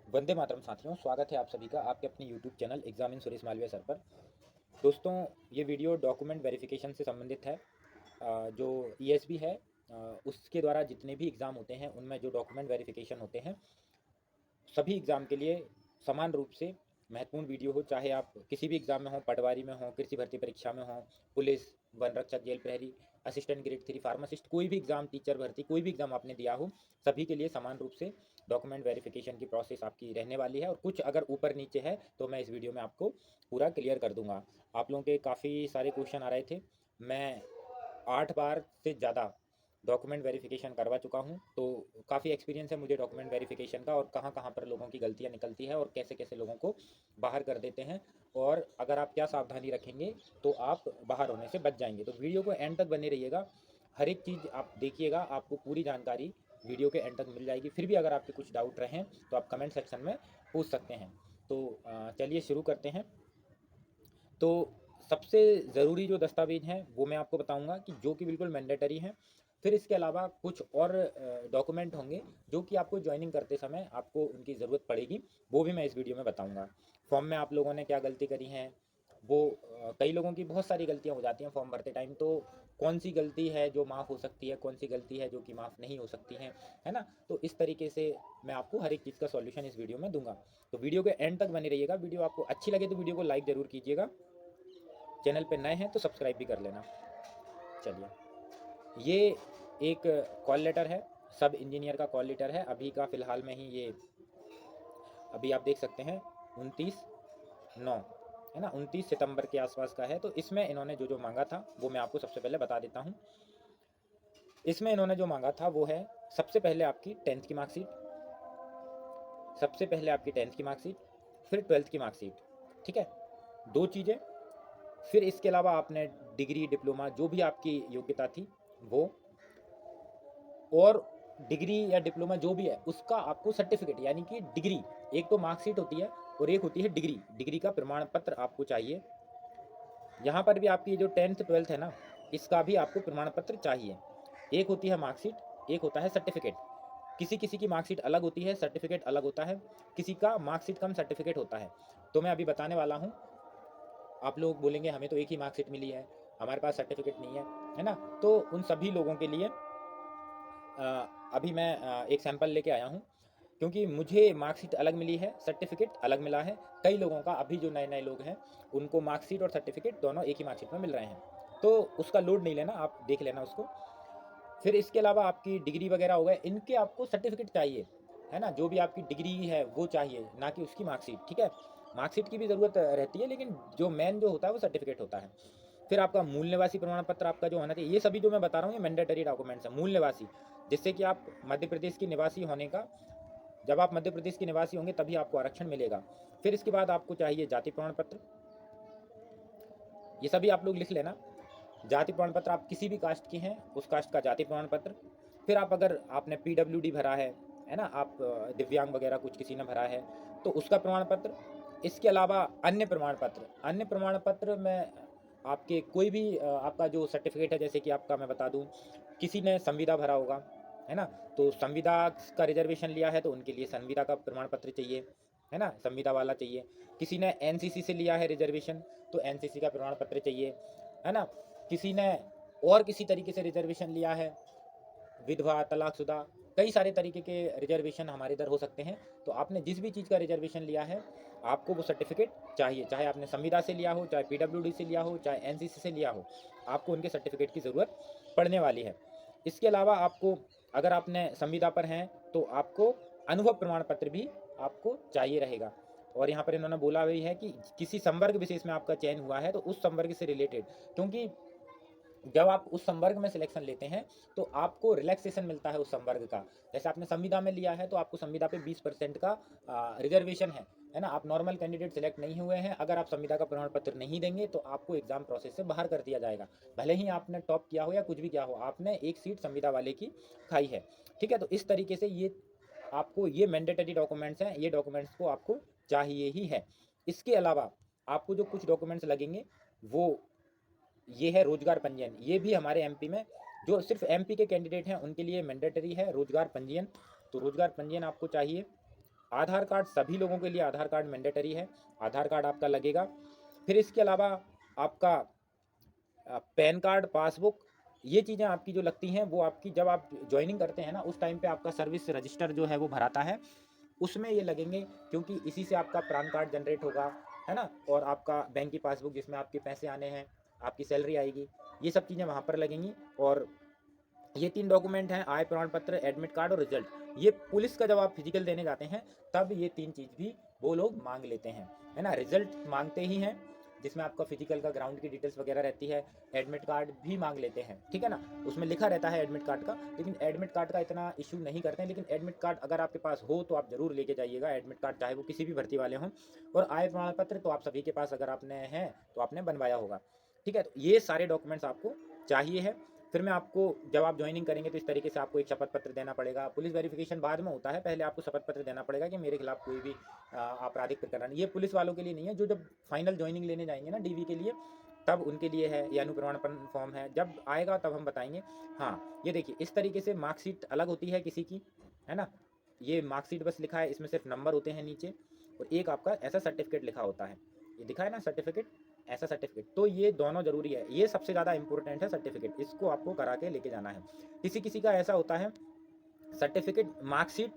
वंदे मातरम साथियों, स्वागत है आप सभी का आपके अपने YouTube channel exam in Suresh Malviya sir पर। दोस्तों, ये वीडियो डॉक्यूमेंट वेरिफिकेशन से संबंधित है। जो ईएसबी है, उसके द्वारा जितने भी एग्ज़ाम होते हैं उनमें जो डॉक्यूमेंट वेरिफिकेशन होते हैं सभी एग्ज़ाम के लिए समान रूप से महत्वपूर्ण वीडियो हो। चाहे आप किसी भी एग्ज़ाम में हो, पटवारी में हो, कृषि भर्ती परीक्षा में हो, पुलिस, वन रक्षक, जेल प्रहरी, असिस्टेंट ग्रेड 3, फार्मासिस्ट, कोई भी एग्ज़ाम, टीचर भर्ती, कोई भी एग्ज़ाम आपने दिया हो, सभी के लिए समान रूप से डॉक्यूमेंट वेरिफिकेशन की प्रोसेस आपकी रहने वाली है। और कुछ अगर ऊपर नीचे है तो मैं इस वीडियो में आपको पूरा क्लियर कर दूंगा। आप लोगों के काफ़ी सारे क्वेश्चन आ रहे थे। मैं 8 बार से ज़्यादा डॉक्यूमेंट वेरिफिकेशन करवा चुका हूँ, तो काफ़ी एक्सपीरियंस है मुझे डॉक्यूमेंट वेरिफिकेशन का, और कहाँ कहाँ पर लोगों की गलतियाँ निकलती है और कैसे कैसे लोगों को बाहर कर देते हैं। और अगर आप क्या सावधानी रखेंगे तो आप बाहर होने से बच जाएंगे। तो वीडियो को एंड तक बने रहिएगा, हर एक चीज़ आप देखिएगा, आपको पूरी जानकारी वीडियो के एंड तक मिल जाएगी। फिर भी अगर आपके कुछ डाउट रहें तो आप कमेंट सेक्शन में पूछ सकते हैं। तो चलिए शुरू करते हैं। तो सबसे ज़रूरी जो दस्तावेज़ हैं वो मैं आपको बताऊंगा कि जो कि बिल्कुल मैंडेटरी हैं। फिर इसके अलावा कुछ और डॉक्यूमेंट होंगे जो कि आपको ज्वाइनिंग करते समय आपको उनकी ज़रूरत पड़ेगी, वो भी मैं इस वीडियो में बताऊंगा। फॉर्म में आप लोगों ने क्या गलती करी है वो, कई लोगों की बहुत सारी गलतियां हो जाती हैं फॉर्म भरते टाइम। तो कौन सी गलती है जो माफ़ हो सकती है, कौन सी गलती है जो कि माफ़ नहीं हो सकती है ना। तो इस तरीके से मैं आपको हर एक चीज़ का सॉल्यूशन इस वीडियो में दूंगा। तो वीडियो के एंड तक बने रहिएगा। वीडियो आपको अच्छी लगे तो वीडियो को लाइक ज़रूर कीजिएगा। चैनल पे नए हैं तो सब्सक्राइब भी कर लेना। चलिए, ये एक कॉल लेटर है, सब इंजीनियर का कॉल लेटर है अभी का, फ़िलहाल में ही ये अभी आप देख सकते हैं 29/9 है ना, 29 सितंबर के आसपास का है। तो इसमें इन्होंने जो जो मांगा था वो मैं आपको सबसे पहले बता देता हूँ। इसमें इन्होंने जो मांगा था वो है, सबसे पहले आपकी 10th की मार्कशीट, सबसे पहले आपकी 10th की मार्कशीट, फिर 12th की मार्कशीट। ठीक है, दो चीज़ें। फिर इसके अलावा आपने डिग्री, डिप्लोमा, जो भी आपकी योग्यता थी वो, और डिग्री या डिप्लोमा जो भी है उसका आपको सर्टिफिकेट यानी कि डिग्री, एक तो मार्कशीट होती है और एक होती है डिग्री, डिग्री का प्रमाण पत्र आपको चाहिए। यहाँ पर भी आपकी जो 10th 12th है ना, इसका भी आपको प्रमाण पत्र चाहिए। एक होती है मार्कशीट, एक होता है सर्टिफिकेट। किसी किसी की मार्कशीट अलग होती है, सर्टिफिकेट अलग होता है, किसी का मार्कशीट कम सर्टिफिकेट होता है। तो मैं अभी बताने वाला हूँ। आप लोग बोलेंगे हमें तो एक ही मार्कशीट मिली है, हमारे पास सर्टिफिकेट नहीं है ना। तो उन सभी लोगों के लिए अभी मैं एक सैंपल लेके आया हूँ, क्योंकि मुझे मार्कशीट अलग मिली है, सर्टिफिकेट अलग मिला है। कई लोगों का, अभी जो नए नए लोग हैं उनको मार्कशीट और सर्टिफिकेट दोनों एक ही मार्कशीट में मिल रहे हैं। तो उसका लोड नहीं लेना, आप देख लेना उसको। फिर इसके अलावा आपकी डिग्री वगैरह हो गए, इनके आपको सर्टिफिकेट चाहिए, है ना। जो भी आपकी डिग्री है वो चाहिए, ना कि उसकी मार्कशीट। ठीक है, मार्कशीट की भी ज़रूरत रहती है, लेकिन जो मेन जो होता है वो सर्टिफिकेट होता है। फिर आपका मूल निवासी प्रमाण पत्र आपका जो होना चाहिए। ये सभी जो मैं बता रहा हूँ ये मैंडेटरी डॉक्यूमेंट्स हैं। मूल निवासी, जिससे कि आप मध्य प्रदेश के निवासी होने का, जब आप मध्य प्रदेश के निवासी होंगे तभी आपको आरक्षण मिलेगा। फिर इसके बाद आपको चाहिए जाति प्रमाण पत्र, ये सभी आप लोग लिख लेना। जाति प्रमाण पत्र, आप किसी भी कास्ट के हैं उस कास्ट का जाति प्रमाण पत्र। फिर आप, अगर आपने पीडब्ल्यूडी भरा है ना, आप दिव्यांग वगैरह कुछ किसी ने भरा है तो उसका प्रमाण पत्र। इसके अलावा अन्य प्रमाण पत्र, अन्य प्रमाण पत्र में आपके कोई भी आपका जो सर्टिफिकेट है, जैसे कि आपका मैं बता दूं, किसी ने संविदा भरा होगा, है ना, तो संविदा का रिजर्वेशन लिया है तो उनके लिए संविदा का प्रमाण पत्र चाहिए, है ना, संविदा वाला चाहिए। किसी ने एनसीसी से लिया है रिजर्वेशन तो एनसीसी का प्रमाण पत्र चाहिए, है ना। किसी ने और किसी तरीके से रिजर्वेशन लिया है, विधवा, तलाकशुदा, कई सारे तरीके के रिजर्वेशन हमारे इधर हो सकते हैं। तो आपने जिस भी चीज़ का रिजर्वेशन लिया है आपको वो सर्टिफिकेट चाहिए, चाहे आपने संविदा से लिया हो, चाहे पीडब्ल्यूडी से लिया हो, चाहे एनसीसी से लिया हो, आपको उनके सर्टिफिकेट की ज़रूरत पड़ने वाली है। इसके अलावा आपको, अगर आपने संविदा पर हैं तो आपको अनुभव प्रमाण पत्र भी आपको चाहिए रहेगा। और यहाँ पर इन्होंने बोला भी है कि किसी संवर्ग विशेष में आपका चयन हुआ है तो उस संवर्ग से रिलेटेड, क्योंकि जब आप उस संवर्ग में सिलेक्शन लेते हैं तो आपको रिलैक्सेशन मिलता है उस संवर्ग का। जैसे आपने संविदा में लिया है तो आपको संविदा पे 20% का रिजर्वेशन है ना। आप नॉर्मल कैंडिडेट सिलेक्ट नहीं हुए हैं, अगर आप संविदा का प्रमाण पत्र नहीं देंगे तो आपको एग्जाम प्रोसेस से बाहर कर दिया जाएगा। भले ही आपने टॉप किया हो या कुछ भी किया हो, आपने एक सीट संविदा वाले की खाई है। ठीक है, तो इस तरीके से ये आपको, ये मैंडेटरी डॉक्यूमेंट्स हैं, ये डॉक्यूमेंट्स को आपको चाहिए ही है। इसके अलावा आपको जो कुछ डॉक्यूमेंट्स लगेंगे वो ये है रोजगार पंजीयन। ये भी हमारे एमपी में, जो सिर्फ एमपी के कैंडिडेट हैं उनके लिए मैंडेटरी है रोजगार पंजीयन। तो रोजगार पंजीयन आपको चाहिए। आधार कार्ड सभी लोगों के लिए आधार कार्ड मैंडेटरी है, आधार कार्ड आपका लगेगा। फिर इसके अलावा आपका पैन कार्ड, पासबुक, ये चीज़ें आपकी जो लगती हैं वो आपकी जब आप ज्वाइनिंग करते हैं ना उस टाइम पे आपका सर्विस रजिस्टर जो है वो भराता है, उसमें ये लगेंगे, क्योंकि इसी से आपका पैन कार्ड जनरेट होगा, है ना, और आपका बैंक की पासबुक जिसमें आपके पैसे आने हैं, आपकी सैलरी आएगी, ये सब चीज़ें वहाँ पर लगेंगी। और ये 3 डॉक्यूमेंट हैं, आय प्रमाण पत्र, एडमिट कार्ड और रिजल्ट। ये पुलिस का जब आप फिजिकल देने जाते हैं तब ये 3 चीज़ भी वो लोग मांग लेते हैं, है ना। रिजल्ट मांगते ही हैं जिसमें आपका फिजिकल का ग्राउंड की डिटेल्स वगैरह रहती है, एडमिट कार्ड भी मांग लेते हैं, ठीक है ना, उसमें लिखा रहता है एडमिट कार्ड का, लेकिन एडमिट कार्ड का इतना इशू नहीं करते हैं। लेकिन एडमिट कार्ड अगर आपके पास हो तो आप ज़रूर लेके जाइएगा एडमिट कार्ड, चाहे वो किसी भी भर्ती वाले हों। और आय प्रमाण पत्र तो आप सभी के पास अगर आपने है तो आपने बनवाया होगा, ठीक है। तो ये सारे डॉक्यूमेंट्स आपको चाहिए है। फिर मैं आपको, जब आप ज्वाइनिंग करेंगे तो इस तरीके से आपको एक शपथ पत्र देना पड़ेगा। पुलिस वेरिफिकेशन बाद में होता है, पहले आपको शपथ पत्र देना पड़ेगा कि मेरे खिलाफ कोई भी आपराधिक प्रकरण। ये पुलिस वालों के लिए नहीं है, जो जब फाइनल ज्वाइनिंग लेने जाएंगे ना डीवी के लिए, तब उनके लिए है। ये अनुप्रमाण फॉर्म है, जब आएगा तब हम बताएंगे। हाँ, ये देखिए इस तरीके से मार्कशीट अलग होती है किसी की, है ना। ये मार्कशीट बस लिखा है, इसमें सिर्फ नंबर होते हैं नीचे, और एक आपका ऐसा सर्टिफिकेट लिखा होता है, ये दिखा है ना सर्टिफिकेट, ऐसा सर्टिफिकेट। तो ये दोनों जरूरी है, ये सबसे ज़्यादा इंपॉर्टेंट है सर्टिफिकेट, इसको आपको करा के लेके जाना है। किसी किसी का ऐसा होता है सर्टिफिकेट मार्कशीट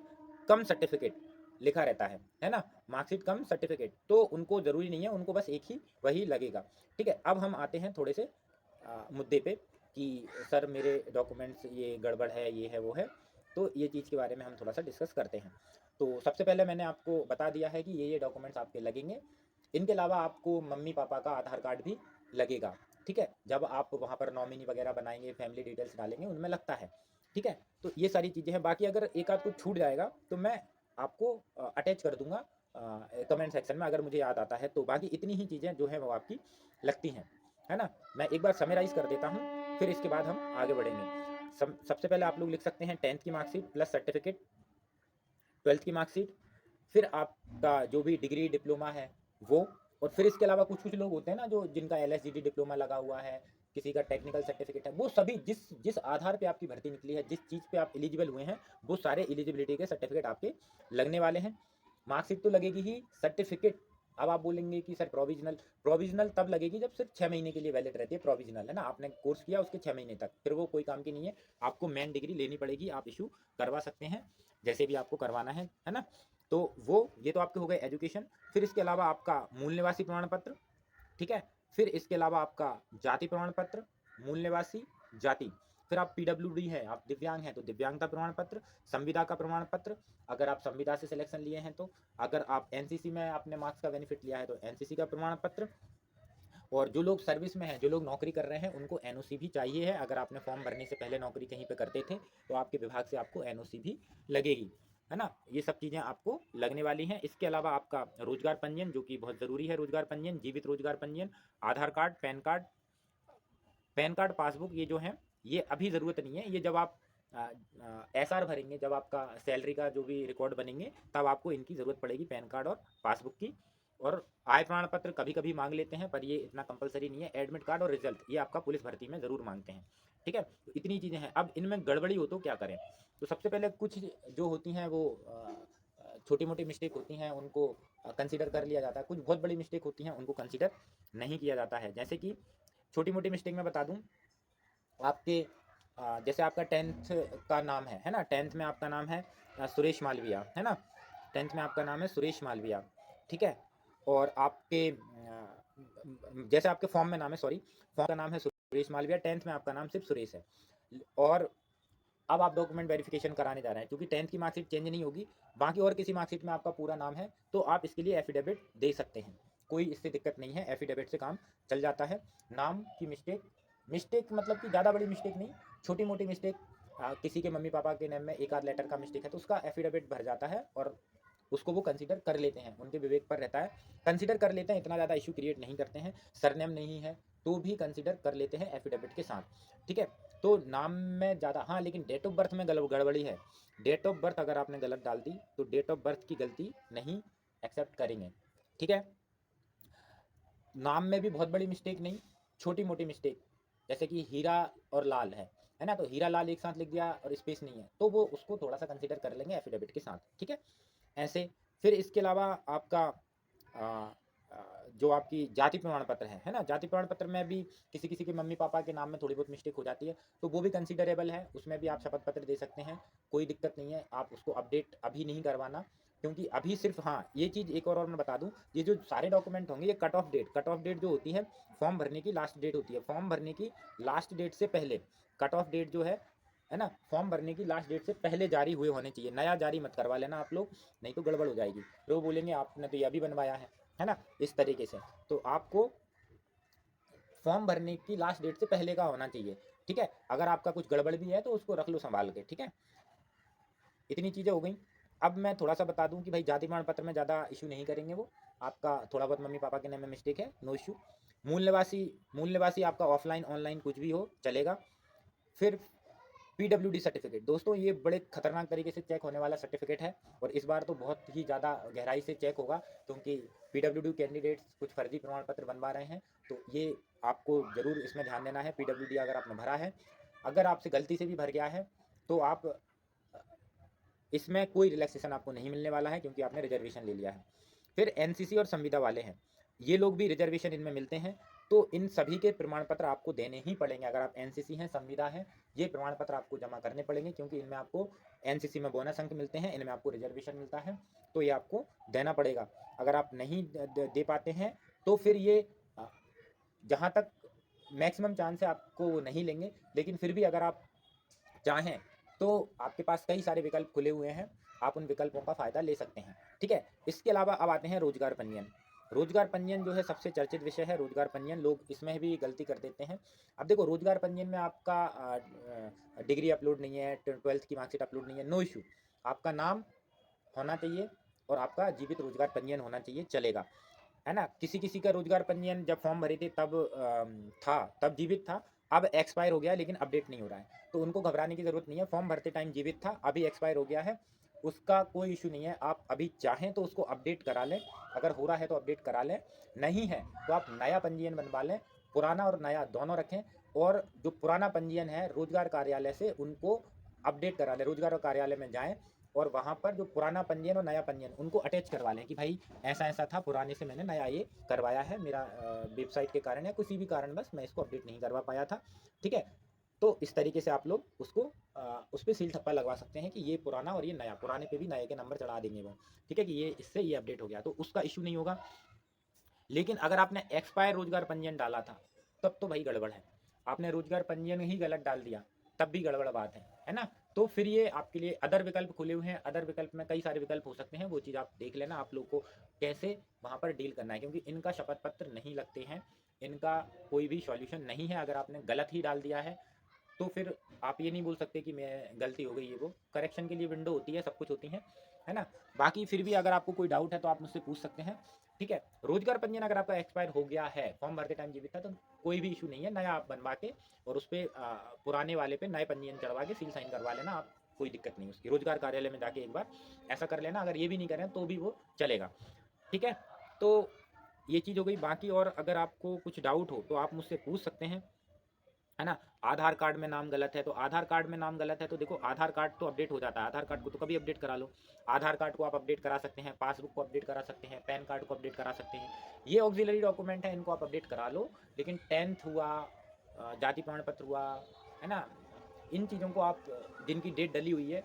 कम सर्टिफिकेट लिखा रहता है ना, मार्कशीट कम सर्टिफिकेट, तो उनको ज़रूरी नहीं है, उनको बस एक ही वही लगेगा, ठीक है। अब हम आते हैं थोड़े से मुद्दे पे कि सर मेरे डॉक्यूमेंट्स ये गड़बड़ है, ये है वो है, तो ये चीज़ के बारे में हम थोड़ा सा डिस्कस करते हैं। तो सबसे पहले मैंने आपको बता दिया है कि ये डॉक्यूमेंट्स आपके लगेंगे। इनके अलावा आपको मम्मी पापा का आधार कार्ड भी लगेगा, ठीक है। जब आप वहाँ पर नॉमिनी वगैरह बनाएंगे, फैमिली डिटेल्स डालेंगे, उनमें लगता है, ठीक है। तो ये सारी चीज़ें हैं, बाकी अगर एक आध कुछ छूट जाएगा तो मैं आपको अटैच कर दूंगा कमेंट सेक्शन में, अगर मुझे याद आता है तो। बाकी इतनी ही चीज़ें जो है वो आपकी लगती हैं, है ना। मैं एक बार समराइज़ कर देता हूँ, फिर इसके बाद हम आगे बढ़ेंगे। सबसे पहले आप लोग लिख सकते हैं 10th की मार्कशीट प्लस सर्टिफिकेट, 12th की मार्कशीट, फिर आपका जो भी डिग्री डिप्लोमा है वो, और फिर इसके अलावा कुछ कुछ लोग होते हैं ना जो जिनका LSGD डिप्लोमा लगा हुआ है, किसी का टेक्निकल सर्टिफिकेट है, वो सभी जिस जिस आधार पे आपकी भर्ती निकली है, जिस चीज़ पे आप एलिजिबल हुए हैं, वो सारे एलिजिबिलिटी के सर्टिफिकेट आपके लगने वाले हैं। मार्कशीट तो लगेगी ही, सर्टिफिकेट अब आप बोलेंगे कि सर प्रोविजनल, प्रोविजनल तब लगेगी जब सिर्फ 6 महीने के लिए वैलिड रहती है प्रोविजनल, है ना, आपने कोर्स किया उसके 6 महीने तक, फिर वो कोई काम की नहीं है। आपको मेन डिग्री लेनी पड़ेगी, आप इशू करवा सकते हैं जैसे भी आपको करवाना है ना। तो वो ये तो आपके हो गए एजुकेशन। फिर इसके अलावा आपका मूल निवासी प्रमाण पत्र, ठीक है। फिर इसके अलावा आपका जाति प्रमाण पत्र, मूल निवासी, जाति। फिर आप PWD है, आप दिव्यांग हैं तो दिव्यांगता प्रमाण पत्र, संविदा का प्रमाण पत्र, अगर आप संविदा से सिलेक्शन लिए हैं तो, अगर आप NCC में आपने मार्क्स का बेनिफिट लिया है तो NCC का प्रमाण पत्र। और जो लोग सर्विस में हैं, जो लोग नौकरी कर रहे हैं, उनको NOC भी चाहिए है। अगर आपने फॉर्म भरने से पहले नौकरी कहीं पे करते थे तो आपके विभाग से आपको NOC भी लगेगी, है ना। ये सब चीज़ें आपको लगने वाली हैं। इसके अलावा आपका रोजगार पंजीयन, जो कि बहुत ज़रूरी है, रोजगार पंजीयन, जीवित रोजगार पंजीयन, आधार कार्ड, पैन कार्ड, पासबुक, ये जो है ये अभी ज़रूरत नहीं है, ये जब आप SR भरेंगे, जब आपका सैलरी का जो भी रिकॉर्ड बनेंगे, तब आपको इनकी ज़रूरत पड़ेगी, पैन कार्ड और पासबुक की। और आय प्रमाण पत्र कभी कभी मांग लेते हैं, पर ये इतना कंपलसरी नहीं है। एडमिट कार्ड और रिजल्ट ये आपका पुलिस भर्ती में ज़रूर मांगते हैं, ठीक है। तो इतनी चीज़ें हैं। अब इनमें गड़बड़ी हो तो क्या करें, तो सबसे पहले कुछ जो होती हैं वो छोटी मोटी मिस्टेक होती हैं, उनको कंसिडर कर लिया जाता है। कुछ बहुत बड़ी मिस्टेक होती हैं, उनको कंसिडर नहीं किया जाता है। जैसे कि छोटी मोटी मिस्टेक मैं बता दूं आपके, जैसे आपका 10th का नाम है ना, 10th में आपका नाम है सुरेश मालविया, है ना, 10th में आपका नाम है सुरेश मालविया, ठीक है। और आपके जैसे आपके फॉर्म में नाम है, सॉरी, फॉर्म का नाम है सुरेश मालविया, 10th में आपका नाम सिर्फ सुरेश है। और अब आप डॉक्यूमेंट वेरिफिकेशन कराने जा रहे हैं, क्योंकि 10th की मार्कशीट चेंज नहीं होगी, बाकी और किसी मार्कशीट में आपका पूरा नाम है, तो आप इसके लिए एफिडेविट दे सकते हैं, कोई इससे दिक्कत नहीं है, एफिडेविट से काम चल जाता है। नाम की मिस्टेक, मिस्टेक मतलब कि ज़्यादा बड़ी मिस्टेक नहीं, छोटी मोटी मिस्टेक, किसी के मम्मी पापा के नेम में एक आध लेटर का मिस्टेक है तो उसका एफिडेविट भर जाता है, और उसको वो कंसीडर कर लेते हैं, उनके विवेक पर रहता है, कंसीडर कर लेते हैं, इतना ज़्यादा इशू क्रिएट नहीं करते हैं। सरनेम नहीं है तो भी कंसीडर कर लेते हैं एफिडेविट के साथ, ठीक है। तो नाम में ज़्यादा, हाँ, लेकिन डेट ऑफ बर्थ में गड़बड़ी है। डेट ऑफ बर्थ अगर आपने गलत डाल दी तो डेट ऑफ बर्थ की गलती नहीं एक्सेप्ट करेंगे, ठीक है। नाम में भी बहुत बड़ी मिस्टेक नहीं, छोटी मोटी मिस्टेक, जैसे कि हीरा और लाल है ना, तो हीरा लाल एक साथ लिख दिया और स्पेस नहीं है, तो वो उसको थोड़ा सा कंसीडर कर लेंगे एफिडेविट के साथ, ठीक है। ऐसे फिर इसके अलावा आपका आ, जो आपकी जाति प्रमाण पत्र है ना, जाति प्रमाण पत्र में भी किसी किसी के मम्मी पापा के नाम में थोड़ी बहुत मिस्टेक हो जाती है, तो वो भी कंसीडरेबल है, उसमें भी आप शपथ पत्र दे सकते हैं, कोई दिक्कत नहीं है। आप उसको अपडेट अभी नहीं करवाना, क्योंकि अभी सिर्फ, हाँ ये चीज़ एक और मैं बता दूं, ये जो सारे डॉक्यूमेंट होंगे ये कट ऑफ डेट जो होती है, फॉर्म भरने की लास्ट डेट होती है, फॉर्म भरने की लास्ट डेट से पहले कट ऑफ डेट जो है ना, फॉर्म भरने की लास्ट डेट से पहले जारी हुए होने चाहिए। नया जारी मत करवा लेना आप लोग, नहीं तो गड़बड़ हो जाएगी, फिर वो बोलेंगे आपने तो ये अभी बनवाया है ना, इस तरीके से। तो आपको फॉर्म भरने की लास्ट डेट से पहले का होना चाहिए, ठीक है। अगर आपका कुछ गड़बड़ भी है तो उसको रख लो संभाल के, ठीक है। इतनी चीज़ें हो गई। अब मैं थोड़ा सा बता दूं कि भाई जाति प्रमाण पत्र में ज़्यादा इशू नहीं करेंगे, वो आपका थोड़ा बहुत मम्मी पापा के नाम में मिस्टेक है, नो इशू। मूल निवासी आपका ऑफलाइन ऑनलाइन कुछ भी हो चलेगा। फिर पीडब्ल्यूडी सर्टिफिकेट, दोस्तों ये बड़े खतरनाक तरीके से चेक होने वाला सर्टिफिकेट है, और इस बार तो बहुत ही ज़्यादा गहराई से चेक होगा, क्योंकि पीडब्ल्यूडी कैंडिडेट्स कुछ फर्जी प्रमाण पत्र बनवा रहे हैं, तो ये आपको ज़रूर इसमें ध्यान देना है। पीडब्ल्यूडी अगर आपने भरा है, अगर आपसे गलती से भी भर गया है, तो आप इसमें कोई रिलैक्सेशन आपको नहीं मिलने वाला है, क्योंकि आपने रिजर्वेशन ले लिया है। फिर एनसीसी और संविदा वाले हैं, ये लोग भी रिजर्वेशन इनमें मिलते हैं, तो इन सभी के प्रमाण पत्र आपको देने ही पड़ेंगे। अगर आप एनसीसी हैं, संविदा हैं, ये प्रमाण पत्र आपको जमा करने पड़ेंगे, क्योंकि इनमें आपको एनसीसी में बोनस अंक मिलते हैं, इनमें आपको रिजर्वेशन मिलता है, तो ये आपको देना पड़ेगा। अगर आप नहीं दे पाते हैं तो फिर ये जहाँ तक मैक्सिमम चांस है आपको वो नहीं लेंगे, लेकिन फिर भी अगर आप चाहें तो आपके पास कई सारे विकल्प खुले हुए हैं, आप उन विकल्पों का फ़ायदा ले सकते हैं, ठीक है। इसके अलावा अब आते हैं रोजगार पंजीयन। रोजगार पंजीयन जो है सबसे चर्चित विषय है, रोजगार पंजीयन। लोग इसमें भी गलती कर देते हैं। अब देखो, रोजगार पंजीयन में आपका डिग्री अपलोड नहीं है, 12th की मार्कशीट अपलोड नहीं है, नो इशू। आपका नाम होना चाहिए और आपका जीवित रोजगार पंजीयन होना चाहिए, चलेगा, है ना। किसी किसी का रोजगार पंजीयन जब फॉर्म भरे थे तब था, तब जीवित था, अब एक्सपायर हो गया है लेकिन अपडेट नहीं हो रहा है, तो उनको घबराने की ज़रूरत नहीं है। फॉर्म भरते टाइम जीवित था, अभी एक्सपायर हो गया है, उसका कोई इशू नहीं है। आप अभी चाहें तो उसको अपडेट करा लें, अगर हो रहा है तो अपडेट करा लें, नहीं है तो आप नया पंजीयन बनवा लें, पुराना और नया दोनों रखें। और जो पुराना पंजीयन है रोजगार कार्यालय से उनको अपडेट करा लें, रोजगार कार्यालय में जाएँ और वहाँ पर जो पुराना पंजीयन और नया पंजीयन उनको अटैच करवा लें कि भाई ऐसा ऐसा था, पुराने से मैंने नया ये करवाया है, मेरा वेबसाइट के कारण या किसी भी कारण बस मैं इसको अपडेट नहीं करवा पाया था, ठीक है। तो इस तरीके से आप लोग उसको उस पर सील ठप्पा लगवा सकते हैं कि ये पुराना और ये नया, पुराने पे भी नए के नंबर चढ़ा देंगे वो, ठीक है, कि ये इससे ये अपडेट हो गया, तो उसका इशू नहीं होगा। लेकिन अगर आपने एक्सपायर रोजगार पंजीयन डाला था तब तो भाई गड़बड़ है, आपने रोजगार पंजीयन ही गलत डाल दिया तब भी गड़बड़ बात है ना। तो फिर ये आपके लिए अदर विकल्प खुले हुए हैं, अदर विकल्प में कई सारे विकल्प हो सकते हैं, वो चीज़ आप देख लेना, आप लोग को कैसे वहाँ पर डील करना है, क्योंकि इनका शपथ पत्र नहीं लगते हैं, इनका कोई भी सॉल्यूशन नहीं है। अगर आपने गलत ही डाल दिया है तो फिर आप ये नहीं बोल सकते कि मैं गलती हो गई, ये वो करेक्शन के लिए विंडो होती है, सब कुछ होती है ना। बाकी फिर भी अगर आपको कोई डाउट है तो आप मुझसे पूछ सकते हैं, ठीक है। रोजगार पंजीयन अगर आपका एक्सपायर हो गया है, फॉर्म भरते टाइम जीवित था, तो कोई भी इशू नहीं है, नया आप बनवा के और उस पर पुराने वाले पे नए पंजीयन चढ़वा के सील साइन करवा लेना, आप कोई दिक्कत नहीं उसकी। रोजगार कार्यालय में जाके एक बार ऐसा कर लेना, अगर ये भी नहीं करें तो भी वो चलेगा, ठीक है। तो ये चीज़ हो गई। बाकी और अगर आपको कुछ डाउट हो तो आप मुझसे पूछ सकते हैं, है ना। आधार कार्ड में नाम गलत है तो आधार कार्ड में नाम गलत है तो देखो, आधार कार्ड तो अपडेट हो जाता है, आधार कार्ड को तो कभी अपडेट करा लो, आधार कार्ड को आप अपडेट करा सकते हैं, पासबुक को अपडेट करा सकते हैं, पैन कार्ड को अपडेट करा सकते हैं, ये ऑक्सिलरी डॉक्यूमेंट है, इनको आप अपडेट करा लो। लेकिन 10th हुआ, जाति प्रमाण पत्र हुआ, है ना, इन चीज़ों को आप, जिनकी डेट डली हुई है,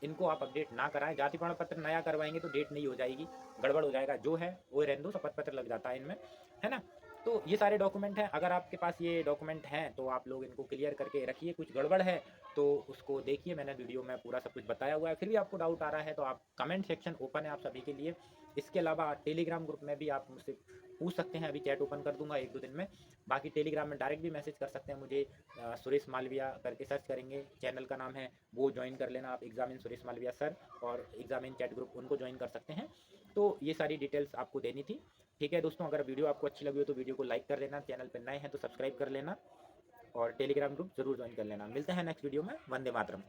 इनको आप अपडेट ना कराएं। जाति प्रमाण पत्र नया करवाएंगे तो डेट नहीं हो जाएगी, गड़बड़ हो जाएगा, जो है वो रहने दो, शपथ पत्र लग जाता है इनमें, है ना। तो ये सारे डॉक्यूमेंट हैं, अगर आपके पास ये डॉक्यूमेंट हैं तो आप लोग इनको क्लियर करके रखिए। कुछ गड़बड़ है तो उसको देखिए, मैंने वीडियो में पूरा सब कुछ बताया हुआ है। फिर भी आपको डाउट आ रहा है तो आप कमेंट सेक्शन ओपन है आप सभी के लिए। इसके अलावा टेलीग्राम ग्रुप में भी आप मुझसे पूछ सकते हैं, अभी चैट ओपन कर दूंगा 1-2 दिन में। बाकी टेलीग्राम में डायरेक्ट भी मैसेज कर सकते हैं मुझे, सुरेश मालविया करके सर्च करेंगे, चैनल का नाम है, वो ज्वाइन कर लेना आप, एग्जामिन सुरेश मालविया सर, और एग्जामिन चैट ग्रुप उनको ज्वाइन कर सकते हैं। तो ये सारी डिटेल्स आपको देनी थी, ठीक है दोस्तों। अगर वीडियो आपको अच्छी लगी हो तो वीडियो को लाइक कर देना, चैनल पर नए हैं तो सब्सक्राइब कर लेना, और टेलीग्राम ग्रुप जरूर ज्वाइन कर लेना। मिलते हैं नेक्स्ट वीडियो में। वंदे मातरम।